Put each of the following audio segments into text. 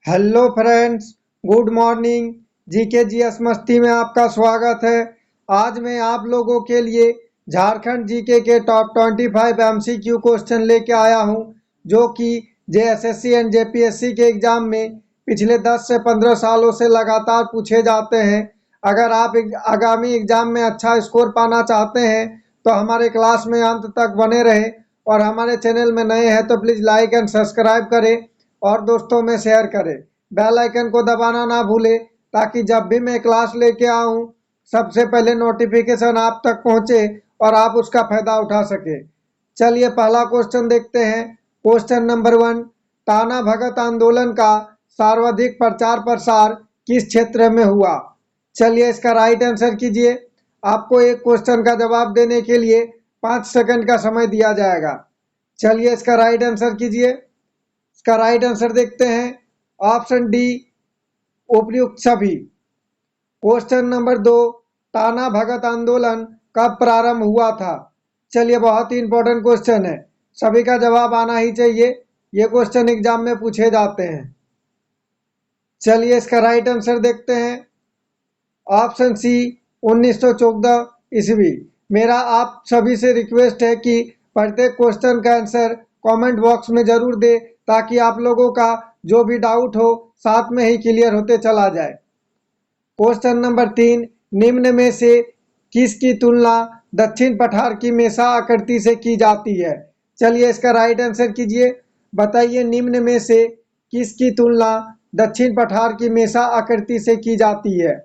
Hello friends, good morning. GK GS मस्ती में आपका स्वागत है। आज मैं आप लोगों के लिए झारखंड जीके के टॉप 25 एमसीक्यू क्वेश्चन लेके आया हूं, जो कि जेएसएससी एंड जेपीएससी के एग्जाम में पिछले 10 से 15 सालों से लगातार पूछे जाते हैं। अगर आप आगामी एग्जाम में अच्छा स्कोर पाना चाहते हैं तो हमारे क्लास में अंत तक बने रहें, और हमारे चैनल में नए हैं तो प्लीज़ लाइक एंड सब्सक्राइब करें और दोस्तों में शेयर करें। बेल आइकन को दबाना ना भूलें, ताकि जब भी मैं क्लास लेके आऊं सबसे पहले नोटिफिकेशन आप तक पहुंचे और आप उसका फायदा उठा सके। चलिए पहला क्वेश्चन देखते हैं। क्वेश्चन नंबर 1, टाना भगत आंदोलन का सर्वाधिक प्रचार प्रसार किस क्षेत्र में हुआ? चलिए इसका राइट आंसर कीजिए। आपको एक क्वेश्चन का जवाब देने के लिए 5 सेकंड का समय दिया जाएगा। चलिए इसका राइट आंसर कीजिए। इसका राइट आंसर देखते हैं, ऑप्शन डी, उपयुक्त सभी। क्वेश्चन नंबर 2, टाना भगत आंदोलन कब प्रारंभ हुआ था? चलिए बहुत ही इंपॉर्टेंट क्वेश्चन है, सभी का जवाब आना ही चाहिए। ये क्वेश्चन एग्जाम में पूछे जाते हैं। चलिए इसका राइट आंसर देखते हैं, ऑप्शन सी, 1914 ईस्वी। मेरा आप सभी से रिक्वेस्ट है कि प्रत्येक क्वेश्चन का आंसर कमेंट बॉक्स में जरूर दे, ताकि आप लोगों का जो भी डाउट हो साथ में ही क्लियर होते चला जाए। क्वेश्चन नंबर 3, निम्न में से किसकी तुलना दक्षिण पठार की मेसा आकृति से की जाती है? चलिए इसका राइट आंसर कीजिए। बताइए निम्न में से किसकी तुलना दक्षिण पठार की मेसा आकृति से की जाती है?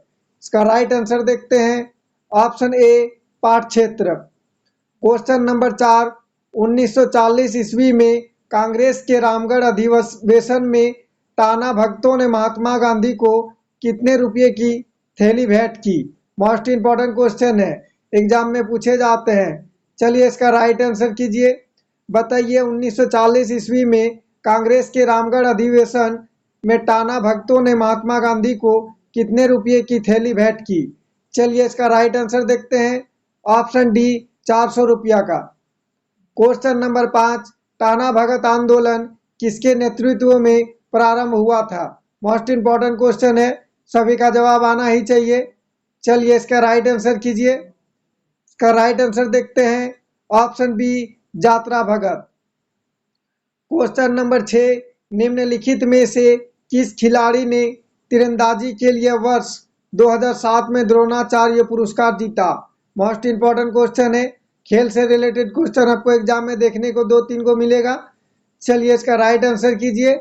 इसका राइट आंसर देखते हैं, ऑप्शन ए, पाट क्षेत्र। क्वेश्चन नंबर 4, 1940 ईस्वी में कांग्रेस के रामगढ़ अधिवेशन में टाना भगतों ने महात्मा गांधी को कितने रुपए की थैली भेंट की? मोस्ट इंपॉर्टेंट क्वेश्चन है, एग्जाम में पूछे जाते हैं। चलिए इसका राइट आंसर कीजिए। बताइए 1940 ईस्वी में कांग्रेस के रामगढ़ अधिवेशन में टाना भगतों ने महात्मा गांधी को कितने रुपए की थैली भेंट की? चलिए इसका राइट आंसर देखते हैं, ऑप्शन डी, 400 रुपया का। क्वेश्चन नंबर 5, टाना भगत आंदोलन किसके नेतृत्व में प्रारंभ हुआ था? मोस्ट इंपॉर्टेंट क्वेश्चन है, सभी का जवाब आना ही चाहिए। चलिए इसका राइट आंसर कीजिए। इसका राइट आंसर देखते हैं, ऑप्शन बी, जात्रा भगत। क्वेश्चन नंबर 6, निम्नलिखित में से किस खिलाड़ी ने तीरंदाजी के लिए वर्ष 2007 में द्रोणाचार्य पुरस्कार जीता? मोस्ट इंपॉर्टेंट क्वेश्चन है, खेल से रिलेटेड क्वेश्चन आपको एग्जाम में देखने को 2-3 को मिलेगा। चलिए इसका राइट आंसर कीजिए।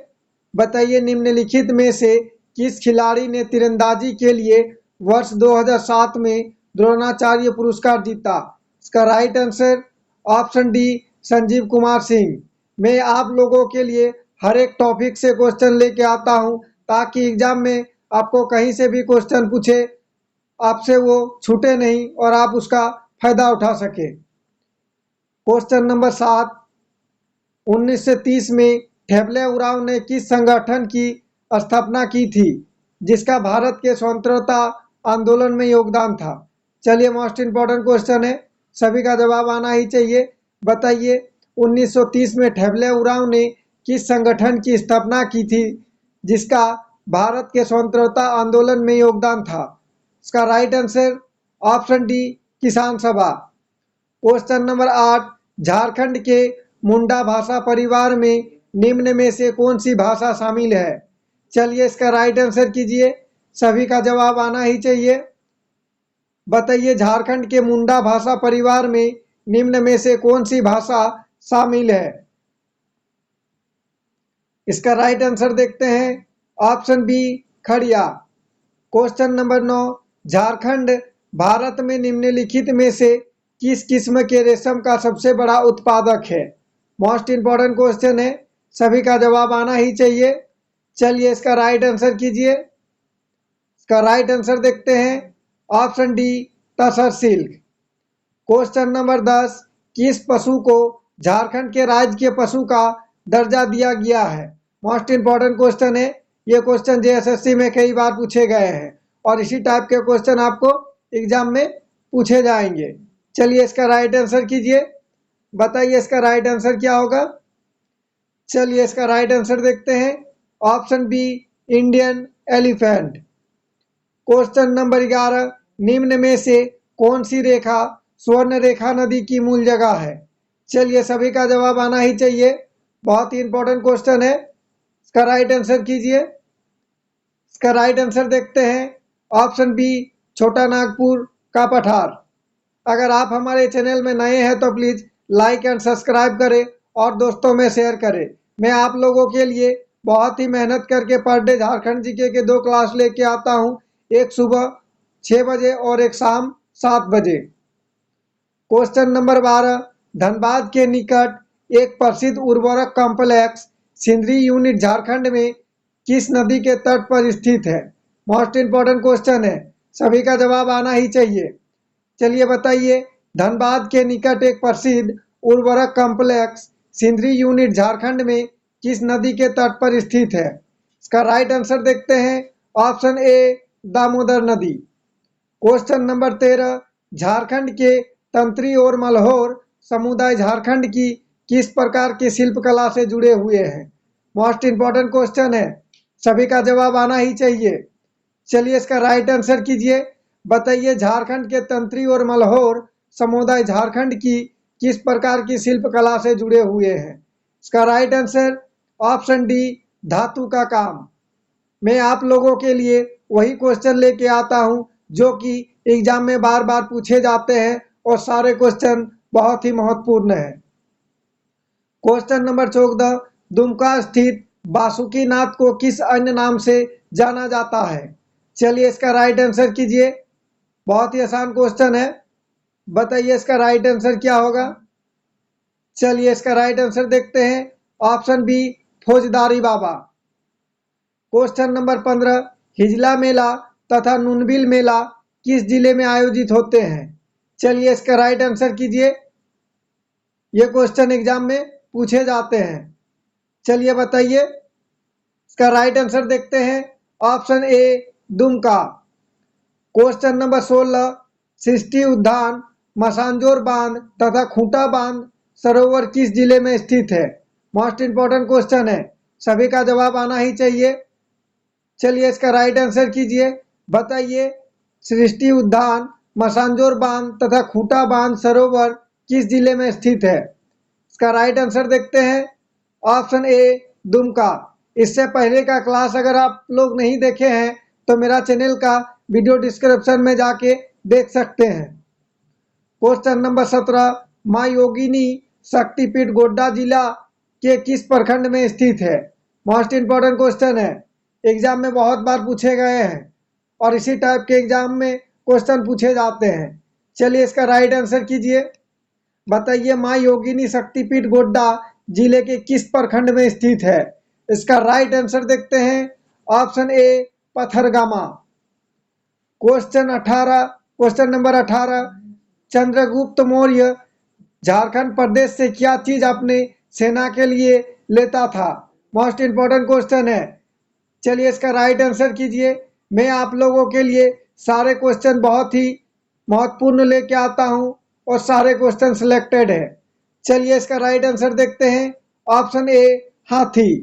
बताइए निम्नलिखित में से किस खिलाड़ी ने तीरंदाजी के लिए वर्ष 2007 में द्रोणाचार्य पुरस्कार जीता? इसका right answer, option D, Sanjeev Kumar Singh. मैं आप लोगों के लिए हर एक टॉपिक से क्वेश्चन लेके आता हूं, ताकि एग्जाम में आपको कहीं से भी क्वेश्चन पूछे आपसे वो छूटे नहीं और आप उसका फायदा उठा सके। क्वेश्चन नंबर 7, 1930 में ठेबले उरांव ने किस संगठन की स्थापना की थी, जिसका भारत के स्वतंत्रता आंदोलन में योगदान था? चलिए मोस्ट इंपॉर्टेंट क्वेश्चन है, सभी का जवाब आना ही चाहिए। बताइए 1930 में ठेबले उरांव ने किस संगठन की स्थापना की थी, जिसका भारत के स्वतंत्रता आंदोलन में योगदान था? इसका राइट आंसर, ऑप्शन डी, किसान सभा। क्वेश्चन नंबर 8, झारखंड के मुंडा भाषा परिवार में निम्न में से कौन सी भाषा शामिल है? चलिए इसका राइट आंसर कीजिए, सभी का जवाब आना ही चाहिए। बताइए झारखंड के मुंडा भाषा परिवार में निम्न में से कौन सी भाषा शामिल है? इसका राइट आंसर देखते हैं, ऑप्शन बी, खड़िया। क्वेश्चन नंबर 9, झारखंड भारत में निम्नलिखित में से किस किस्म के रेशम का सबसे बड़ा उत्पादक है? मोस्ट इंपॉर्टेंट क्वेश्चन है, सभी का जवाब आना ही चाहिए। चलिए इसका राइट आंसर कीजिए। इसका राइट आंसर देखते हैं, ऑप्शन डी, तसर सिल्क। क्वेश्चन नंबर 10, किस पशु को झारखंड के राज्य के पशु का दर्जा दिया गया है? मोस्ट इंपॉर्टेंट क्वेश्चन है, ये क्वेश्चन जेएसएससी में कई बार पूछे गए हैं, और इसी टाइप के क्वेश्चन आपको एग्जाम में पूछे जाएंगे। चलिए इसका राइट आंसर कीजिए। बताइए इसका राइट आंसर क्या होगा? चलिए इसका राइट आंसर देखते हैं, option B, Indian elephant. Question number 11, निम्न में से कौन सी रेखा स्वर्ण रेखा नदी की मूल जगह है? चलिए सभी का जवाब आना ही चाहिए, बहुत ही इंपॉर्टेंट क्वेश्चन है। इसका राइट आंसर कीजिए। इसका राइट आंसर देखते हैं, ऑप्शन बी छोटा नागपुर का पठार। अगर आप हमारे चैनल में नए हैं तो प्लीज़ लाइक एंड सब्सक्राइब करें और दोस्तों में शेयर करें। मैं आप लोगों के लिए बहुत ही मेहनत करके पर डे झारखंड जीके के 2 क्लास लेके आता हूं, एक सुबह 6 बजे और एक शाम 7 बजे। क्वेश्चन नंबर 12, धनबाद के निकट एक प्रसिद्ध उर्वरक कॉम्प्लेक्स सिंदरी यूनिट झारखंड में किस नदी के तट पर स्थित है? मोस्ट इंपॉर्टेंट क्वेश्चन है, सभी का जवाब आना ही चाहिए। चलिए बताइए, धनबाद के निकट एक प्रसिद्ध उर्वरक कॉम्प्लेक्स सिंदरी यूनिट झारखंड में किस नदी के तट पर स्थित है? इसका राइट आंसर देखते हैं, ऑप्शन ए दामोदर नदी। क्वेश्चन नंबर 13, झारखंड के तंत्री और मल्होर समुदाय झारखंड की किस प्रकार की शिल्पकला से जुड़े हुए हैं? मोस्ट इंपॉर्टेंट क्वेश्चन है, सभी का जवाब आना ही चाहिए। चलिए इसका राइट आंसर कीजिए। बताइए, झारखंड के तंत्री और मल्होर समुदाय झारखंड की किस प्रकार की शिल्पकला से जुड़े हुए हैं? इसका राइट आंसर ऑप्शन डी धातु का काम। मैं आप लोगों के लिए वही क्वेश्चन लेके आता हूं जो कि एग्जाम में बार बार पूछे जाते हैं और सारे क्वेश्चन बहुत ही महत्वपूर्ण है। क्वेश्चन नंबर 14, दुमका स्थित बासुकीनाथ को किस अन्य नाम से जाना जाता है? चलिए इसका राइट आंसर कीजिए, बहुत ही आसान क्वेश्चन है। बताइए इसका राइट आंसर क्या होगा? चलिए इसका राइट आंसर देखते हैं, ऑप्शन बी फौजदारी बाबा। क्वेश्चन नंबर 15, हिजला मेला तथा नुनबिल मेला किस जिले में आयोजित होते हैं? चलिए इसका राइट आंसर कीजिए, ये क्वेश्चन एग्जाम में पूछे जाते हैं। चलिए बताइए, इसका राइट आंसर देखते हैं, ऑप्शन ए दुमका। क्वेश्चन नंबर 16, सृष्टि उद्यान, मसांजोर बांध तथा खूंटा बांध सरोवर किस जिले में स्थित है? मोस्ट इंपॉर्टेंट क्वेश्चन है, सभी का जवाब आना ही चाहिए। चलिए इसका राइट आंसर कीजिए। बताइए, सृष्टि उद्यान, मसांजोर बांध तथा खूंटा बांध सरोवर किस जिले में स्थित है? इसका राइट आंसर देखते हैं, ऑप्शन ए दुमका। इससे पहले का क्लास अगर आप लोग नहीं देखे हैं तो मेरा चैनल का वीडियो डिस्क्रिप्शन में जाके देख सकते हैं। क्वेश्चन नंबर 17, माँ योगिनी शक्तिपीठ गोड्डा जिला के किस प्रखंड में स्थित है? मोस्ट इंपॉर्टेंट क्वेश्चन है, एग्जाम में बहुत बार पूछे गए हैं और इसी टाइप के एग्जाम में क्वेश्चन पूछे जाते हैं। चलिए इसका राइट आंसर कीजिए। बताइए, माँ योगिनी शक्तिपीठ गोड्डा जिले के किस प्रखंड में स्थित है? इसका राइट आंसर देखते हैं, option A Pathargama. Question number 18, Chandragupta Maurya Jharkhand प्रदेश से क्या चीज अपने सेना के लिए लेता था? मोस्ट इंपॉर्टेंट क्वेश्चन है। चलिए इसका राइट आंसर कीजिए। मैं आप लोगों के लिए सारे क्वेश्चन बहुत ही महत्वपूर्ण लेके आता हूं और सारे क्वेश्चन सिलेक्टेड है। चलिए इसका राइट आंसर देखते हैं, ऑप्शन ए हाथी।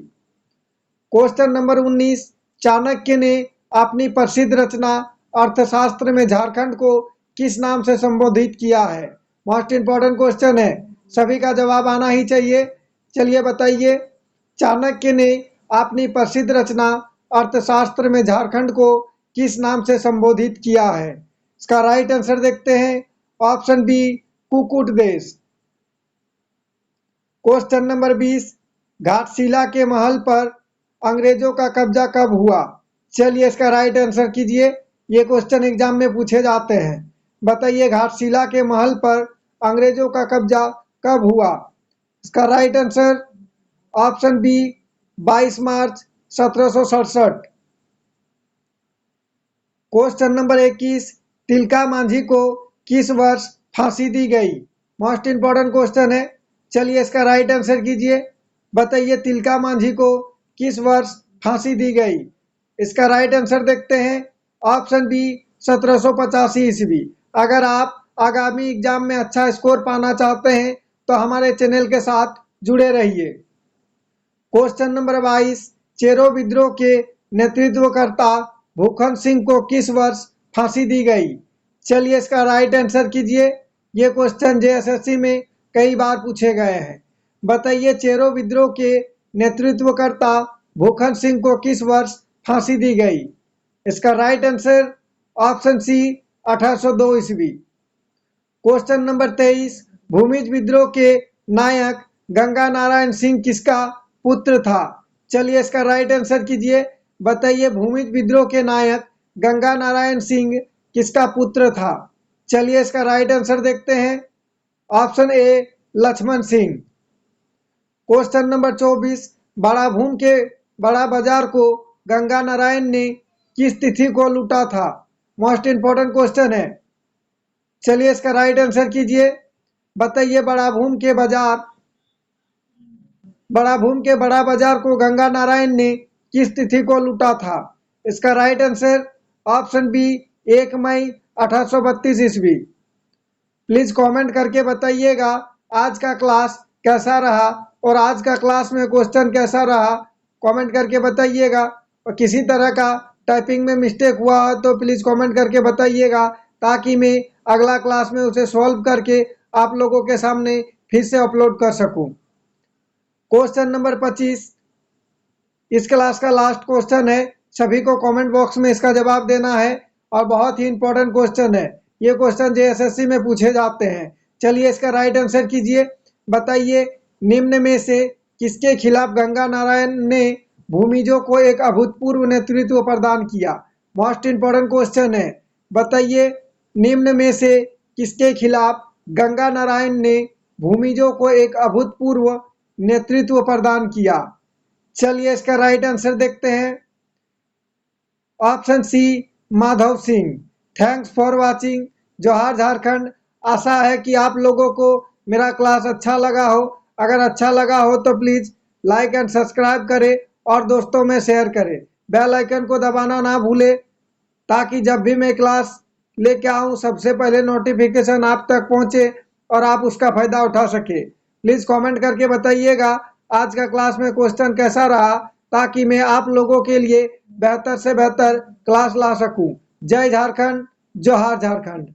क्वेश्चन नंबर 19, चाणक्य ने अपनी प्रसिद्ध रचना अर्थशास्त्र में झारखंड को किस नाम से संबोधित किया है? मोस्ट इंपॉर्टेंट क्वेश्चन है, सभी का जवाब आना ही चाहिए। चलिए बताइए, चाणक्य ने अपनी प्रसिद्ध रचना अर्थशास्त्र में झारखंड को किस नाम से संबोधित किया है? इसका राइट आंसर देखते हैं, ऑप्शन बी कुकुट देश। क्वेश्चन नंबर 20, घाटशिला के महल पर अंग्रेजों का कब्जा कब हुआ? चलिए इसका राइट आंसर कीजिए, ये क्वेश्चन एग्जाम में पूछे जाते हैं। बताइए, घाटशिला के महल पर अंग्रेजों का कब्जा कब हुआ? इसका राइट आंसर ऑप्शन बी 22 मार्च 1767। क्वेश्चन नंबर 21, तिलका मांझी को किस वर्ष फांसी दी गई? मोस्ट इंपॉर्टेंट क्वेश्चन है। चलिए इसका राइट आंसर कीजिए। बताइए, तिलका मांझी को किस वर्ष फांसी दी गई? इसका राइट आंसर देखते हैं, ऑप्शन बी 1785 ईस्वी। अगर आप आगामी एग्जाम में अच्छा स्कोर पाना चाहते हैं तो हमारे चैनल के साथ जुड़े रहिए। क्वेश्चन नंबर 22, चेरो विद्रोह के नेतृत्वकर्ता भूखंड सिंह को किस वर्ष फांसी दी गई? चलिए इसका राइट आंसर कीजिए। ये क्वेश्चन जेएसएससी में कई बार पूछे गए हैं। बताइए चेरो विद्रोह के नेतृत्वकर्ता भूखंड सिंह को किस वर्ष फांसी दी गई? इसका राइट आंसर ऑप्शन सी 1802 ईस्वी। क्वेश्चन नंबर 23, भूमिज विद्रोह के नायक गंगा नारायण सिंह किसका पुत्र था? चलिए इसका राइट आंसर कीजिए। बताइए भूमिज विद्रोह के नायक गंगा नारायण सिंह किसका पुत्र था? चलिए इसका राइट आंसर देखते हैं। Option A Lakshman Singh. Question number 24, Barabhum के बड़ा बाजार को गंगा नारायण ने किस तिथि को लूटा था? मोस्ट इंपोर्टेंट क्वेश्चन है। चलिए इसका राइट आंसर कीजिए। बताइए बड़ाभूम के बड़ा बाजार को गंगा नारायण ने किस तिथि को लूटा था? इसका राइट आंसर ऑप्शन बी 1 मई 1832 ईस्वी। प्लीज कमेंट करके बताइएगा आज का क्लास कैसा रहा और आज का क्लास में क्वेश्चन कैसा रहा, कमेंट करके बताइएगा। और किसी तरह का टाइपिंग में मिस्टेक हुआ हो तो प्लीज कमेंट करके बताइएगा, ताकि मैं अगला क्लास में उसे सॉल्व करके आप लोगों के सामने फिर से अपलोड कर सकूं। क्वेश्चन नंबर 25 इस क्लास का लास्ट क्वेश्चन है। सभी को कमेंट बॉक्स में इसका जवाब देना है और बहुत ही इंपॉर्टेंट क्वेश्चन है। ये क्वेश्चन जेएसएससी में पूछे जाते हैं। चलिए इसका राइट आंसर कीजिए। बताइए निम्न में से किसके खिलाफ गंगा नारायण ने भूमिजों को एक अभूतपूर्व नेतृत्व प्रदान किया? मोस्ट इंपॉर्टेंट क्वेश्चन है। बताइए निम्न में से किसके खिलाफ गंगा नारायण ने भूमिजों को एक अभूतपूर्व नेतृत्व प्रदान किया? चलिए इसका राइट आंसर देखते हैं। Option C Madhav Singh. Thanks for watching. जोहार झारखंड। आशा है कि आप लोगों को मेरा क्लास अच्छा लगा हो। अगर अच्छा लगा हो तो प्लीज लाइक एंड सब्सक्राइब करें और दोस्तों में शेयर करें। बेल आइकन को दबाना ना भूलें, ताकि जब भी मैं क्लास लेके आऊँ सबसे पहले नोटिफिकेशन आप तक पहुँचे और आप उसका फायदा उठा सके। प्लीज कमेंट करके बताइएगा आज का क्लास में क्वेश्चन कैसा रहा, ताकि मैं आप लोगों के लिए बेहतर से बेहतर क्लास ला सकूं। जय झारखंड, जोहार झारखंड।